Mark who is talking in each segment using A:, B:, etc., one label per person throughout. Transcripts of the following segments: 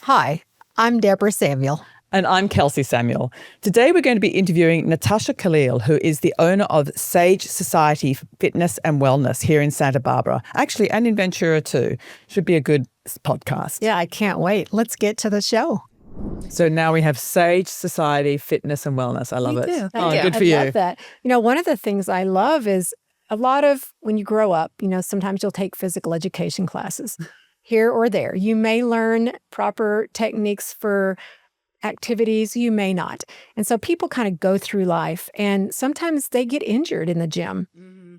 A: Hi, I'm Deborah Samuel.
B: And I'm Kelsey Samuel. Today we're going to be interviewing Natasha Caleel, who is the owner of Sage Society for Fitness and Wellness here in Santa Barbara. Actually, and in Ventura too. Should be a good podcast.
A: Yeah, I can't wait. Let's get to the show.
B: So now we have Sage Society Fitness and Wellness. I love it.
A: Do.
B: Oh, good for you.
A: I love that. You know, one of the things I love is a lot of when you grow up, sometimes you'll take physical education classes here or there. You may learn proper techniques for activities, you may not. And so people kind of go through life and sometimes they get injured in the gym.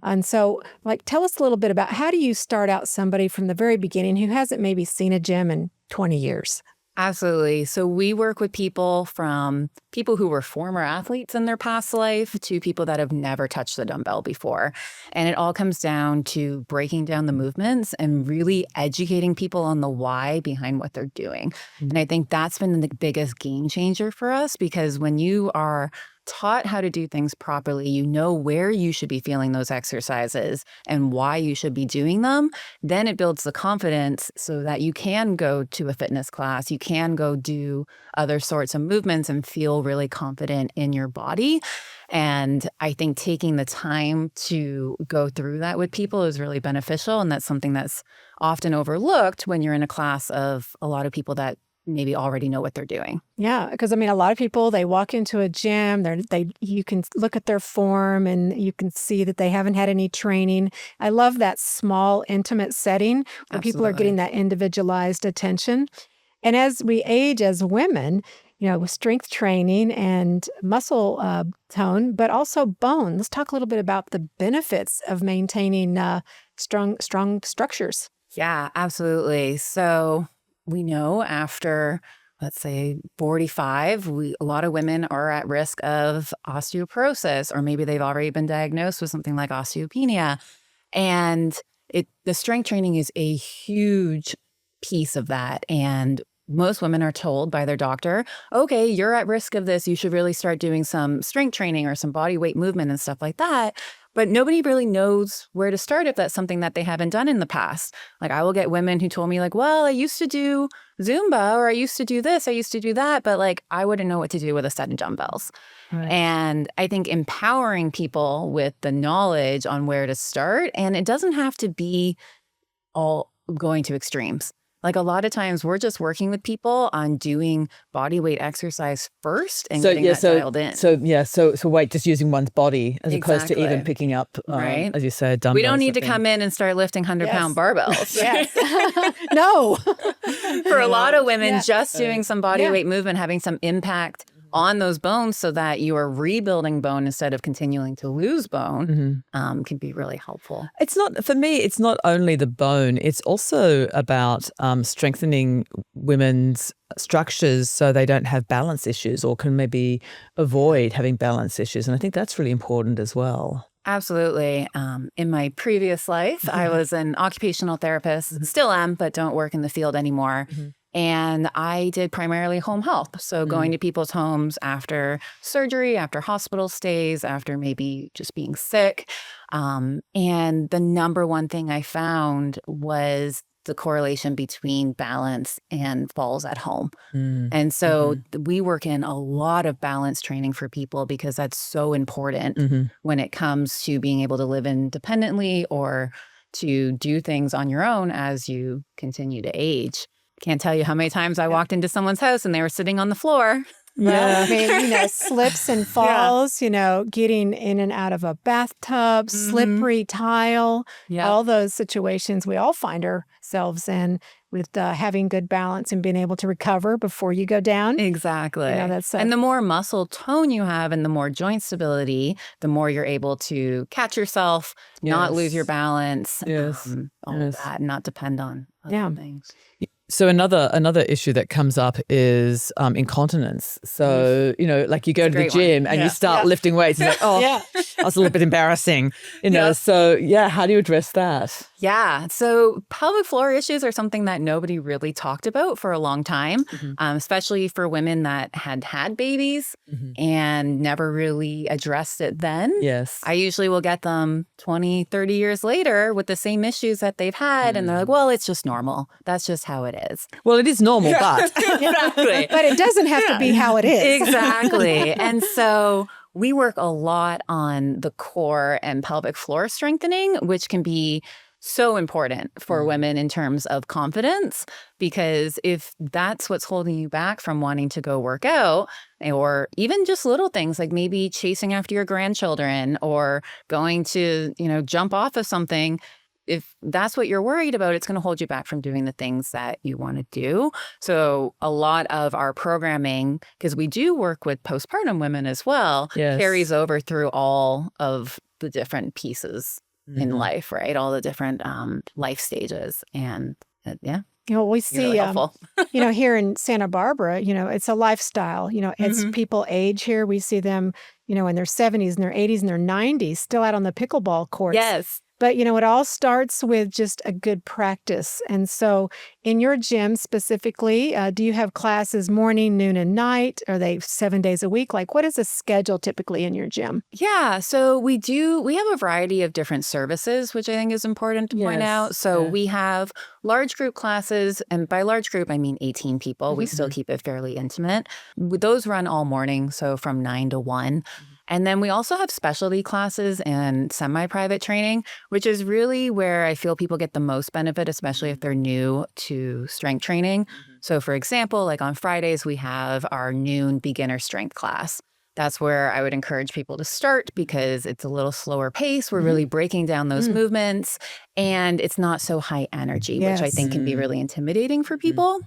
A: And so tell us a little bit about how do you start out somebody from the very beginning who hasn't maybe seen a gym in 20 years?
C: Absolutely. So we work with people from people who were former athletes in their past life to people that have never touched the dumbbell before. And it all comes down to breaking down the movements and really educating people on the why behind what they're doing. And I think that's been the biggest game changer for us, because when you are taught how to do things properly, you know where you should be feeling those exercises and why you should be doing them, then it builds the confidence so that you can go to a fitness class, you can go do other sorts of movements and feel really confident in your body. And I think taking the time to go through that with people is really beneficial. And that's something that's often overlooked when you're in a class of a lot of people that maybe already know what they're doing.
A: Yeah, because a lot of people, they walk into a gym, you can look at their form and you can see that they haven't had any training. I love that small, intimate setting where people are getting that individualized attention. And as we age as women, with strength training and muscle tone, but also bone. Let's talk a little bit about the benefits of maintaining strong structures.
C: Yeah, absolutely. So we know after, let's say, 45, a lot of women are at risk of osteoporosis, or maybe they've already been diagnosed with something like osteopenia. And the strength training is a huge piece of that. And most women are told by their doctor, okay, you're at risk of this. You should really start doing some strength training or some body weight movement and stuff like that. But nobody really knows where to start if that's something that they haven't done in the past. I will get women who told me well, I used to do Zumba, or I used to do this, I used to do that, but I wouldn't know what to do with a set of dumbbells. Right. And I think empowering people with the knowledge on where to start, and it doesn't have to be all going to extremes. A lot of times we're just working with people on doing body weight exercise first and getting that dialed in.
B: So weight, just using one's body as opposed to even picking up,
C: right,
B: as you said, dumbbells.
C: We don't need to come in and start lifting 100-pound barbells.
A: Yes. No.
C: For a lot of women, just doing some body weight movement, having some impact on those bones so that you are rebuilding bone instead of continuing to lose bone can be really helpful.
B: For me, it's not only the bone, it's also about strengthening women's structures so they don't have balance issues or can maybe avoid having balance issues. And I think that's really important as well.
C: Absolutely. In my previous life, I was an occupational therapist, still am, but don't work in the field anymore. And I did primarily home health. So going to people's homes after surgery, after hospital stays, after maybe just being sick. And the number one thing I found was the correlation between balance and falls at home. And so we work in a lot of balance training for people because that's so important when it comes to being able to live independently or to do things on your own as you continue to age. Can't tell you how many times I walked into someone's house and they were sitting on the floor.
A: Yeah. Slips and falls, getting in and out of a bathtub, slippery tile, all those situations we all find ourselves in with having good balance and being able to recover before you go down.
C: Exactly. And the more muscle tone you have and the more joint stability, the more you're able to catch yourself, not lose your balance, all of that, and not depend on other things.
B: So another issue that comes up is incontinence. So, you go to the gym and you start lifting weights. It's that was a little bit embarrassing, So, how do you address that?
C: Yeah. So pelvic floor issues are something that nobody really talked about for a long time, especially for women that had babies and never really addressed it then.
B: Yes.
C: I usually will get them 20, 30 years later with the same issues that they've had. And they're like, well, it's just normal. That's just how it is.
B: Well, it is normal, but
C: Exactly.
A: But it doesn't have to be how it is.
C: Exactly. And so we work a lot on the core and pelvic floor strengthening, which can be so important for women in terms of confidence, because if that's what's holding you back from wanting to go work out, or even just little things like maybe chasing after your grandchildren or going to, jump off of something, if that's what you're worried about, it's going to hold you back from doing the things that you want to do. So a lot of our programming, because we do work with postpartum women as well, carries over through all of the different pieces in life, right? All the different life stages. And
A: We see,
C: really helpful.
A: here in Santa Barbara, it's a lifestyle. As people age here, we see them, in their 70s and their 80s and their 90s still out on the pickleball courts.
C: Yes.
A: But, it all starts with just a good practice. And so in your gym specifically, do you have classes morning, noon, and night? Are they 7 days a week? Like, what is the schedule typically in your gym?
C: Yeah. So we have a variety of different services, which I think is important to point out. So we have large group classes. And by large group, I mean 18 people. We still keep it fairly intimate. Those run all morning. So from 9 to 1. And then we also have specialty classes and semi-private training, which is really where I feel people get the most benefit, especially if they're new to strength training. So for example, like on Fridays, we have our noon beginner strength class. That's where I would encourage people to start because it's a little slower pace. We're really breaking down those movements and it's not so high energy, which I think can be really intimidating for people.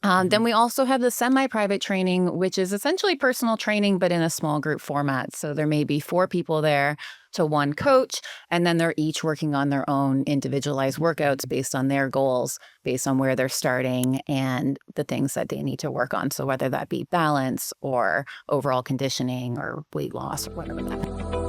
C: Then we also have the semi-private training, which is essentially personal training, but in a small group format. So there may be 4 people there to 1 coach, and then they're each working on their own individualized workouts based on their goals, based on where they're starting and the things that they need to work on. So whether that be balance or overall conditioning or weight loss or whatever that is.